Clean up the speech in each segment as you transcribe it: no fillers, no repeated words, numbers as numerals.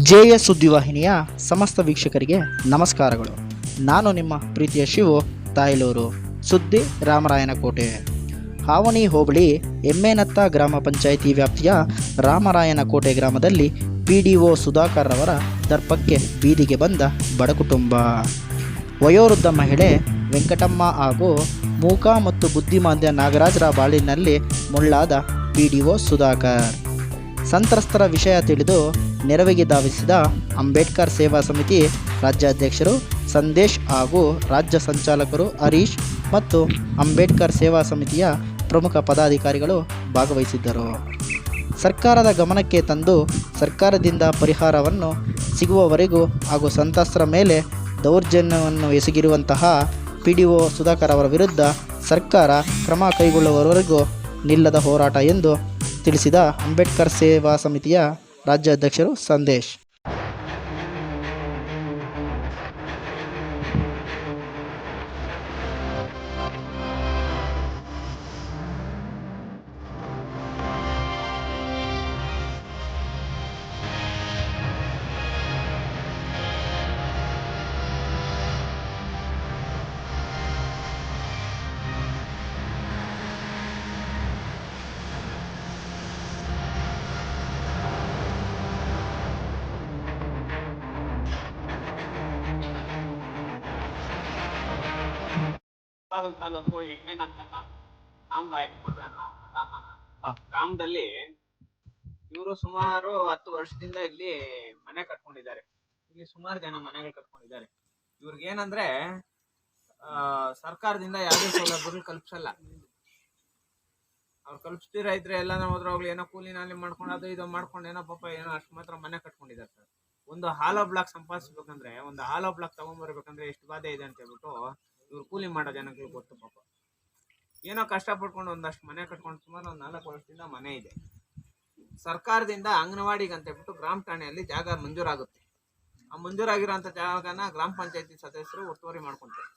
JS ಸುದ್ದಿವಾಹಿನಿಯ ಸಮಸ್ತ ವೀಕ್ಷಕರಿಗೆ ನಮಸ್ಕಾರಗಳು. ನಾನು ನಿಮ್ಮ ಪ್ರೀತಿಯ ಶಿವು ತಾಯ್ಲೂರು. ಸುದ್ದಿ ರಾಮರಾಯನಕೋಟೆ. ಹಾವಣಿ ಹೋಬಳಿ ಎಮ್ಮೆನತ್ತ ಗ್ರಾಮ ಪಂಚಾಯಿತಿ ವ್ಯಾಪ್ತಿಯ ರಾಮರಾಯನಕೋಟೆ ಗ್ರಾಮದಲ್ಲಿ PDO ಸುಧಾಕರ್ ರವರ ದರ್ಪಕ್ಕೆ ಬೀದಿಗೆ ಬಂದ ಬಡ ಕುಟುಂಬ. ವಯೋವೃದ್ಧ ಮಹಿಳೆ ವೆಂಕಟಮ್ಮ ಹಾಗೂ ಮೂಕ ಮತ್ತು ಬುದ್ಧಿಮಾಂದ್ಯ ನಾಗರಾಜರ ಬಾಳಿನಲ್ಲಿ ಮುಳ್ಳಾದ PDO ಸುಧಾಕರ್. ಸಂತ್ರಸ್ತರ ವಿಷಯ ತಿಳಿದು ನೆರವಿಗೆ ಧಾವಿಸಿದ ಅಂಬೇಡ್ಕರ್ ಸೇವಾ ಸಮಿತಿ ರಾಜ್ಯಾಧ್ಯಕ್ಷರು ಸಂದೇಶ್ ಹಾಗೂ ರಾಜ್ಯ ಸಂಚಾಲಕರು ಹರೀಶ್ ಮತ್ತು ಅಂಬೇಡ್ಕರ್ ಸೇವಾ ಸಮಿತಿಯ ಪ್ರಮುಖ ಪದಾಧಿಕಾರಿಗಳು ಭಾಗವಹಿಸಿದ್ದರು. ಸರ್ಕಾರದ ಗಮನಕ್ಕೆ ತಂದು ಸರ್ಕಾರದಿಂದ ಪರಿಹಾರವನ್ನು ಸಿಗುವವರೆಗೂ ಹಾಗೂ ಸಂತ್ರಸ್ತರ ಮೇಲೆ ದೌರ್ಜನ್ಯವನ್ನು ಎಸಗಿರುವಂತಹ PDO ಸುಧಾಕರ್ ಅವರ ವಿರುದ್ಧ ಸರ್ಕಾರ ಕ್ರಮ ಕೈಗೊಳ್ಳುವವರೆಗೂ ನಿಲ್ಲದ ಹೋರಾಟ ಎಂದು ತಿಳಿಸಿದ ಅಂಬೇಡ್ಕರ್ ಸೇವಾ ಸಮಿತಿಯ ರಾಜ್ಯಾಧ್ಯಕ್ಷರು ಸಂದೇಶ್. ಗ್ರಾಮದಲ್ಲಿ ಇವರು ಸುಮಾರು 10 ವರ್ಷದಿಂದ ಇಲ್ಲಿ ಮನೆ ಕಟ್ಕೊಂಡಿದ್ದಾರೆ. ಇಲ್ಲಿ ಸುಮಾರು ಜನ ಮನೆಗಳು ಕಟ್ಕೊಂಡಿದ್ದಾರೆ. ಇವ್ರಿಗೆ ಏನಂದ್ರೆ ಸರ್ಕಾರದಿಂದ ಯಾವುದೇ ಸೌಲಭ್ಯಗಳು ಕಲ್ಪಿಸಲ್ಲ. ಅವ್ರು ಕಲ್ಪಿಸ್ತೀರ ಇದ್ರೆ ಎಲ್ಲ ಹೋದ್ರೆ ಹೋಗ್ಲಿ ಏನೋ ಕೂಲಿ ನಾಲಿ ಮಾಡ್ಕೊಂಡು ಅದು ಇದು ಮಾಡ್ಕೊಂಡು ಏನೋ ಪಾಪ ಏನೋ ಅಷ್ಟು ಮಾತ್ರ ಮನೆ ಕಟ್ಕೊಂಡಿದ್ದಾರೆ ಸರ್. ಒಂದು ಹಾಲೋ ಬ್ಲಾಕ್ ಸಂಪಾದಿಸ್ಬೇಕಂದ್ರೆ, ಒಂದು ಹಾಲೋ ಬ್ಲಾಕ್ ತಗೊಂಡ್ಬರ್ಬೇಕಂದ್ರೆ ಎಷ್ಟು ಬಾಧೆ ಇದೆ ಅಂತ ಹೇಳ್ಬಿಟ್ಟು ಇವ್ರು ಕೂಲಿ ಮಾಡೋ ಜನಕ್ಕೆ ಗೊತ್ತು ಪಾಪ. ಏನೋ ಕಷ್ಟ ಪಡ್ಕೊಂಡು ಒಂದಷ್ಟು ಮನೆ ಕಟ್ಕೊಂಡು ಸುಮಾರು ಒಂದು 4 ವರ್ಷದಿಂದ ಮನೆ ಇದೆ. ಸರ್ಕಾರದಿಂದ ಅಂಗನವಾಡಿಗೆ ಅಂತ ಹೇಳ್ಬಿಟ್ಟು ಗ್ರಾಮ ಠಾಣೆಯಲ್ಲಿ ಜಾಗ ಮಂಜೂರಾಗುತ್ತೆ. ಆ ಮಂಜೂರಾಗಿರೋಂಥ ಜಾಗನ ಗ್ರಾಮ ಪಂಚಾಯತಿ ಸದಸ್ಯರು ಒತ್ತುವರಿ ಮಾಡ್ಕೊಂತಾರೆ.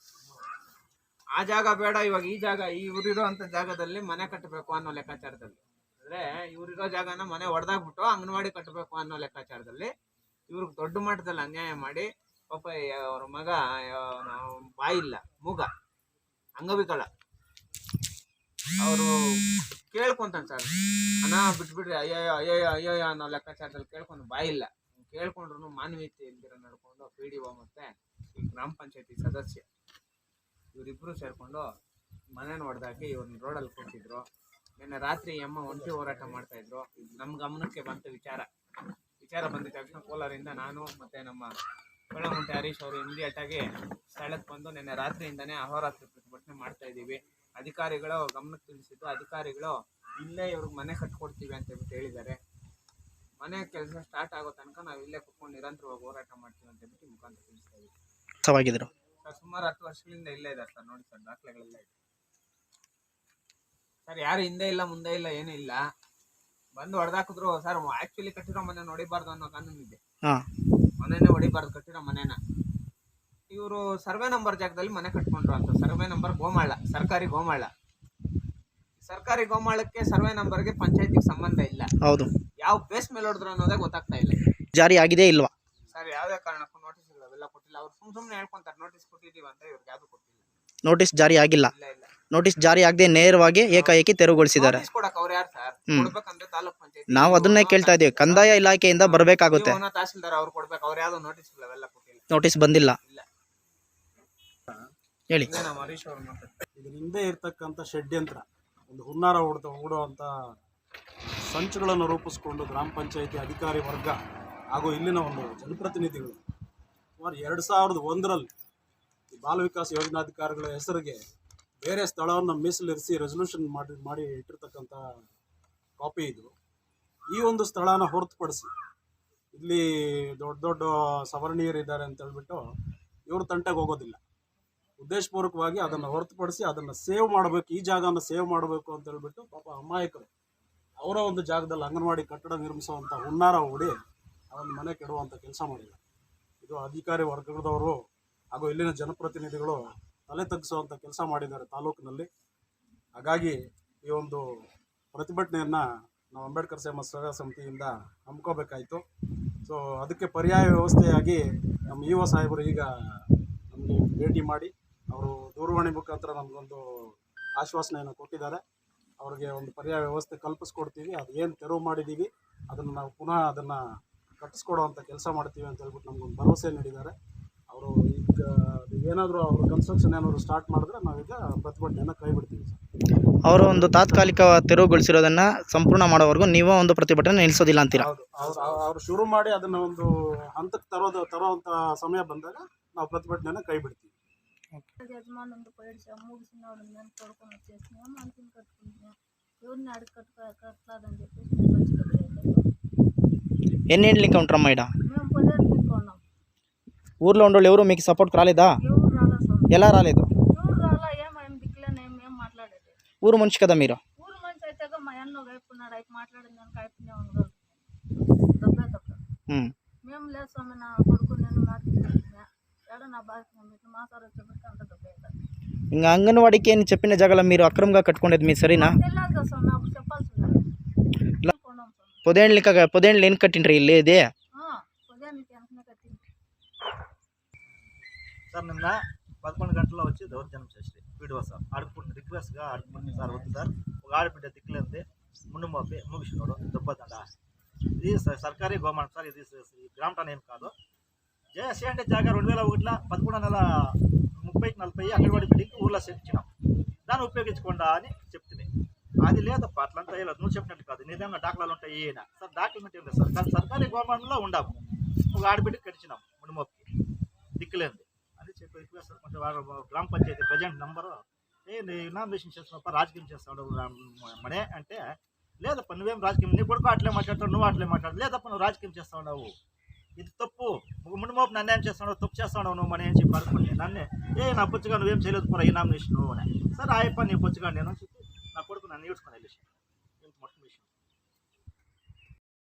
ಆ ಜಾಗ ಬೇಡ, ಇವಾಗ ಈ ಜಾಗ ಇವರಿರೋಂಥ ಜಾಗದಲ್ಲಿ ಮನೆ ಕಟ್ಟಬೇಕು ಅನ್ನೋ ಲೆಕ್ಕಾಚಾರದಲ್ಲಿ, ಅಂದ್ರೆ ಇವರಿರೋ ಜಾಗನ ಮನೆ ಹೊಡೆದಾಗ್ಬಿಟ್ಟು ಅಂಗನವಾಡಿ ಕಟ್ಟಬೇಕು ಅನ್ನೋ ಲೆಕ್ಕಾಚಾರದಲ್ಲಿ ಇವ್ರಿಗೆ ದೊಡ್ಡ ಮಟ್ಟದಲ್ಲಿ ಅನ್ಯಾಯ ಮಾಡಿ ಪಾಪ ಅವ್ರ ಮಗ ಬಾಯಿಲ್ಲ, ಮೂಗ, ಅಂಗವಿಕಲ, ಅವರು ಕೇಳ್ಕೊಂತಾನೆ ಸರ್, ಅಣ್ಣ ಬಿಟ್ಬಿಡ್ರಿ ಅಯ್ಯಯ್ಯ ಅಯ್ಯಯ್ಯ ಅಯ್ಯಯ್ಯ ಅನ್ನೋ ಲೆಕ್ಕಾಚಾರದಲ್ಲಿ ಕೇಳ್ಕೊಂಡು ಬಾಯಿಲ್ಲ. ಕೇಳ್ಕೊಂಡ್ರು ಮಾನವೀಯತೆ ಇಲ್ದಿರ ನಡ್ಕೊಂಡು PDO ಮತ್ತೆ ಈ ಗ್ರಾಮ ಪಂಚಾಯತಿ ಸದಸ್ಯ ಇವರಿಬ್ರು ಸೇರ್ಕೊಂಡು ಮನೇನ ಹೊಡೆದಾಕಿ ಇವ್ರನ್ನ ರೋಡಲ್ಲಿ ಕೂತಿದ್ರು. ನಿನ್ನೆ ರಾತ್ರಿ ಅಮ್ಮ ಒಂಟಿ ಹೋರಾಟ ಮಾಡ್ತಾ ಇದ್ರು. ನಮ್ಮ ಗಮನಕ್ಕೆ ಬಂತು ವಿಚಾರ ಬಂದಿದ ತಕ್ಷಣ ಕೋಲಾರಿಂದ ನಾನು ಮತ್ತೆ ನಮ್ಮ ಬೆಳಗುಂಟೆ ಹರೀಶ್ ಅವರು ಇಮಿಡಿಯೇಟ್ ಆಗಿ ಸ್ಥಳಕ್ಕೆ ಬಂದು ನಿನ್ನೆ ರಾತ್ರಿಯಿಂದನೇ ಅಹೋರಾತ್ರಿ ಪ್ರತಿಭಟನೆ ಮಾಡ್ತಾ ಇದ್ದೀವಿ. ಅಧಿಕಾರಿಗಳು ಗಮನಕ್ಕೆ ತಿಳಿಸಿದ್ದು, ಅಧಿಕಾರಿಗಳು ಇಲ್ಲೇ ಇವ್ರಿಗೆ ಮನೆ ಕಟ್ಕೊಡ್ತೀವಿ ಅಂತ ಹೇಳ್ಬಿಟ್ಟು ಹೇಳಿದ್ದಾರೆ. ಮನೆ ಕೆಲಸ ಸ್ಟಾರ್ಟ್ ಆಗೋ ತನಕ ನಾವು ಇಲ್ಲೇ ಕುತ್ಕೊಂಡು ನಿರಂತರವಾಗಿ ಹೋರಾಟ ಮಾಡ್ತೀವಿ ಅಂತ ಹೇಳ್ಬಿಟ್ಟು ಮುಖಾಂತರ ತಿಳಿಸ್ತಾ ಇದ್ದೀವಿ. ಸರ್ ಸುಮಾರು 10 ವರ್ಷಗಳಿಂದ ಇಲ್ಲೇ ಇದ್ದಾರೆ ಸರ್. ನೋಡಿ ಸರ್, ದಾಖಲೆಗಳೆಲ್ಲ ಇದೆ ಸರ್. ಯಾರು ಹಿಂದೆ ಇಲ್ಲ ಮುಂದೆ ಇಲ್ಲ ಏನೂ ಇಲ್ಲ. ಬಂದು ಹೊಡೆದಾಕಿದ್ರು ಸರ್. ಆಕ್ಚುಲಿ ಕಟ್ಟಿರೋ ಮನೆ ಹೊಡಿಬಾರ್ದು ಅನ್ನೋ ಕಾನೂನು ಇದೆ. ಮನೆನೇ ಹೊಡಿಬಾರ್ದು, ಕಟ್ಟಿರೋ ಮನೆನ. ಇವರು ಸರ್ವೆ ನಂಬರ್ ಜಾಗದಲ್ಲಿ ಮನೆ ಕಟ್ಕೊಂಡ್ರು ಅಂತ. ಸರ್ವೆ ನಂಬರ್ ಗೋಮಾಳ, ಸರ್ಕಾರಿ ಗೋಮಾಳಕ್ಕೆ ಸರ್ವೆ ನಂಬರ್ಗೆ ಪಂಚಾಯತಿಗೆ ಸಂಬಂಧ ಇಲ್ಲ. ಹೌದು, ಯಾವ ಬೇಸ್ ಮೇಲೆ ಹೊಡೆದ್ರು ಅನ್ನೋದೇ ಗೊತ್ತಾಗ್ತಾ ಇಲ್ಲ. ಜಾರಿ ಆಗಿದೆ ಇಲ್ವಾ ಸರ್? ಯಾವುದೇ ಕಾರಣಕ್ಕೂ ನೋಟಿಸ್ ಅವೆಲ್ಲ ಕೊಟ್ಟಿಲ್ಲ. ಅವ್ರು ಸುಮ್ಮನೆ ಹೇಳ್ಕೊಂತಾರೆ ನೋಟಿಸ್ ಕೊಟ್ಟಿದ್ದೀವಿ ಅಂತ. ಇವ್ರಿಗೆ ಯಾವ್ದು ಕೊಟ್ಟಿಲ್ಲ. ನೋಟಿಸ್ ಜಾರಿ ಆಗಿಲ್ಲ. ನೋಟಿಸ್ ಜಾರಿ ಆಗದೆ ನೇರವಾಗಿ ಏಕಾಏಕಿ ತೆರವುಗೊಳಿಸಿದ್ದಾರೆ. ಅವ್ರು ಯಾರು ಸರ್? ಕೊಡ್ಬೇಕಂದ್ರೆ ತಾಲೂಕ್ ಪಂಚಾಯತ್. ನಾವು ಅದನ್ನೇ ಕೇಳ್ತಾ ಇದೀವಿ. ಕಂದಾಯ ಇಲಾಖೆಯಿಂದ ಬರಬೇಕಾಗುತ್ತೆ. ತಹಸೀಲ್ದಾರ್ ಅವ್ರು ಕೊಡ್ಬೇಕು. ಅವ್ರು ಯಾವ್ದು ನೋಟಿಸ್ ಇಲ್ಲ, ಅವೆಲ್ಲ ಕೊಟ್ಟಿಲ್ಲ. ನೋಟಿಸ್ ಬಂದಿಲ್ಲ. ಹೇಳಿ. ಇದ್ರ ಹಿಂದೆ ಇರ್ತಕ್ಕಂಥ ಷಡ್ಯಂತ್ರ, ಒಂದು ಹುನ್ನಾರ ಹೂಡುವಂಥ ಸಂಚುಗಳನ್ನು ರೂಪಿಸ್ಕೊಂಡು ಗ್ರಾಮ ಪಂಚಾಯಿತಿ ಅಧಿಕಾರಿ ವರ್ಗ ಹಾಗೂ ಇಲ್ಲಿನ ಒಂದು ಜನಪ್ರತಿನಿಧಿಗಳು ಸುಮಾರು 2001ರಲ್ಲಿ ಬಾಲ ವಿಕಾಸ ಯೋಜನಾಧಿಕಾರಿಗಳ ಹೆಸರಿಗೆ ಬೇರೆ ಸ್ಥಳವನ್ನು ಮೀಸಲಿರಿಸಿ ರೆಸಲ್ಯೂಷನ್ ಮಾಡಿ ಇಟ್ಟಿರ್ತಕ್ಕಂಥ ಕಾಪಿ ಇದು. ಈ ಒಂದು ಸ್ಥಳನ ಹೊರತುಪಡಿಸಿ ಇಲ್ಲಿ ದೊಡ್ಡ ದೊಡ್ಡ ಸವರ್ಣೀಯರಿದ್ದಾರೆ ಅಂತ ಹೇಳ್ಬಿಟ್ಟು ಇವ್ರ ತಂಟೆಗೆ ಹೋಗೋದಿಲ್ಲ. ಉದ್ದೇಶಪೂರ್ವಕವಾಗಿ ಅದನ್ನು ಹೊರತುಪಡಿಸಿ ಅದನ್ನು ಸೇವ್ ಮಾಡಬೇಕು, ಈ ಜಾಗನ ಸೇವ್ ಮಾಡಬೇಕು ಅಂತ ಹೇಳ್ಬಿಟ್ಟು ಪಾಪ ಅಮಾಯಕರು ಅವರ ಒಂದು ಜಾಗದಲ್ಲಿ ಅಂಗನವಾಡಿ ಕಟ್ಟಡ ನಿರ್ಮಿಸುವಂಥ ಹುನ್ನಾರ ಹೂಡಿ ಅದನ್ನು ಮನೆ ಕೆಡುವಂಥ ಕೆಲಸ ಮಾಡಿಲ್ಲ. ಇದು ಅಧಿಕಾರಿ ವರ್ಗದವರು ಹಾಗೂ ಇಲ್ಲಿನ ಜನಪ್ರತಿನಿಧಿಗಳು ತಲೆ ತಗ್ಗಿಸುವಂಥ ಕೆಲಸ ಮಾಡಿದ್ದಾರೆ ತಾಲೂಕಿನಲ್ಲಿ. ಹಾಗಾಗಿ ಈ ಒಂದು ಪ್ರತಿಭಟನೆಯನ್ನು ನಾವು ಅಂಬೇಡ್ಕರ್ ಸೇವಾ ಸಮಿತಿಯಿಂದ ಹಮ್ಮಿಕೋಬೇಕಾಯಿತು. ಸೊ ಅದಕ್ಕೆ ಪರ್ಯಾಯ ವ್ಯವಸ್ಥೆಯಾಗಿ ನಮ್ಮ ಇ ಒ ಸಾಹೇಬರು ಈಗ ನಮಗೆ ಭೇಟಿ ಮಾಡಿ ಅವರು ದೂರವಾಣಿ ಮುಖಾಂತರ ನಮಗೊಂದು ಆಶ್ವಾಸನೆಯನ್ನು ಕೊಟ್ಟಿದ್ದಾರೆ. ಅವ್ರಿಗೆ ಒಂದು ಪರ್ಯಾಯ ವ್ಯವಸ್ಥೆ ಕಲ್ಪಿಸ್ಕೊಡ್ತೀವಿ, ಅದು ಏನು ತೆರವು ಮಾಡಿದ್ದೀವಿ ಅದನ್ನು ನಾವು ಪುನಃ ಅದನ್ನು ಕಟ್ಟಿಸ್ಕೊಡೋವಂಥ ಕೆಲಸ ಮಾಡ್ತೀವಿ ಅಂತ ಹೇಳ್ಬಿಟ್ಟು ನಮಗೊಂದು ಭರವಸೆ ನೀಡಿದ್ದಾರೆ. ಅವರು ಈಗ ಏನಾದರೂ ಅವರು ಕನ್ಸ್ಟ್ರಕ್ಷನ್ ಏನಾದರೂ ಸ್ಟಾರ್ಟ್ ಮಾಡಿದ್ರೆ ನಾವೀಗ ಪ್ರತಿಭಟನೆಯನ್ನು ಕೈ ಬಿಡ್ತೀವಿ ಸರ್. ಅವರು ಒಂದು ತಾತ್ಕಾಲಿಕ ತೆರವುಗೊಳಿಸಿರೋದನ್ನು ಸಂಪೂರ್ಣ ಮಾಡೋವರೆಗೂ ನೀವು ಒಂದು ಪ್ರತಿಭಟನೆ ನಿಲ್ಲಿಸೋದಿಲ್ಲ ಅಂತೀರಾ? ಹೌದು, ಅವರು ಶುರು ಮಾಡಿ ಅದನ್ನು ಒಂದು ಹಂತಕ್ಕೆ ತರೋವಂಥ ಸಮಯ ಬಂದಾಗ ನಾವು ప్రతిభటనను కై బిడ్ತೀವಿ. యజమానుండి పోయాడు సార్ 3 సిన్నోడు నేను కొడుకుని వచ్చేసినా మనసుని కట్టుకుంటున్నా ఎవరిని అడిగి కట్టలేదని చెప్పేసి నేను వచ్చి ఎన్నేళ్ళు ఇంకా ఉంటారమ్మా ఇక్కడ? మేము పొద్దున్న ఉన్నాం. ఊర్లో ఉండేవాళ్ళు ఎవరు మీకు సపోర్ట్ రాలేదా? ఎవరు రాలా సార్. ఎలా రాలేదు? ఎవరు రాలా, ఏం దిక్కులేని ఏం మాట్లాడేది. ఊరు మనిషి కదా మీరు? ఊరు మనిషి అయితే మా అన్న వైపున్నాడు, అయితే మాట్లాడింది దానికి అయిపోయినా ఉన్నాడు తప్పే తప్ప. మేము లేదు స్వామి, నా కొడుకు నేను మాట్లాడుతున్నా ఏడ నా బాధ్యత మీకు మా సార్ వచ్చేప్పటికి అంత తప్పే. ఇంకా అంగన్వాడికి అని చెప్పిన జాగాలో మీరు అక్రమంగా కట్టుకునేది మీరు సరేనా? తెలియదు కదా స్వామి, అప్పుడు చెప్పాల్సి కొన్నాం సార్. పొదేళ్ళు ఏం కట్టిండ్రి ఇల్లు ఇదే? ఉదయానికి వెనకనే కట్టింది సార్. నిన్న 11 గంటల్లో వచ్చి దౌర్జన్యం చేసి వీడియో సార్ ఆడుకుంటు రిక్వెస్ట్గా ఆడుకుంటుంది సార్. వద్దు సార్, ఒక ఆడబిడ్డ దిక్కులేంది ముందు మోపి ముగిసినాడు దెబ్బతండ. ఇది సర్కారీ గవర్నమెంట్ సార్, ఇది గ్రామ టాన్ ఏం కాదు. జేఎస్సీ అంటే జాగా 2001లో 11 నెల 30-40 అంగన్వాడీ బిల్డింగ్ ఊళ్ళో ఇచ్చినాం, దాన్ని ఉపయోగించుకోండా అని చెప్తుంది. అది లేదప్ప, అట్లంతా లేదు, నువ్వు చెప్పినట్టు కాదు, నిజంగా దాఖలాలు ఉంటాయి ఈయన సార్. డాక్యుమెంట్ ఏం లేదు సార్, కానీ సర్కారీ గవర్నమెంట్లో ఉండాము. ఒక ఆడబిడ్డకి కట్టించినాం ముందు మోపి దిక్కులేంది అని చెప్పి రిక్వెస్ట్ సార్. కొంచెం గ్రామ పంచాయతీ ప్రజెంట్ నెంబరు నామినేషన్ చేస్తున్నప్ప రాజకీయం చేస్తాడు మనే అంటే, లేదప్ప నువ్వేం రాజకీయం, నీ కొడుకు అట్లే మాట్లాడతావు, నువ్వు అట్లే మాట్లాడు, లేదప్ప నువ్వు రాజకీయం చేస్తా ఉన్నావు, ఇది తప్పు, ముందు మోపు నన్ను ఏం చేస్తున్నావు, తప్పు చేస్తున్నావు నువ్వు అని చెప్పి అనుకుంటే నన్నే నా బొచ్చుగా నువ్వేం చేయలేదు పూర ఈ నామినేషన్ అని. సరే ఆయప్ప నీ బొచ్చుగా నేను చెప్పి నా కొడుకు నన్ను ఈడ్చుకొని వెళ్ళేసి మొత్తం విషయం.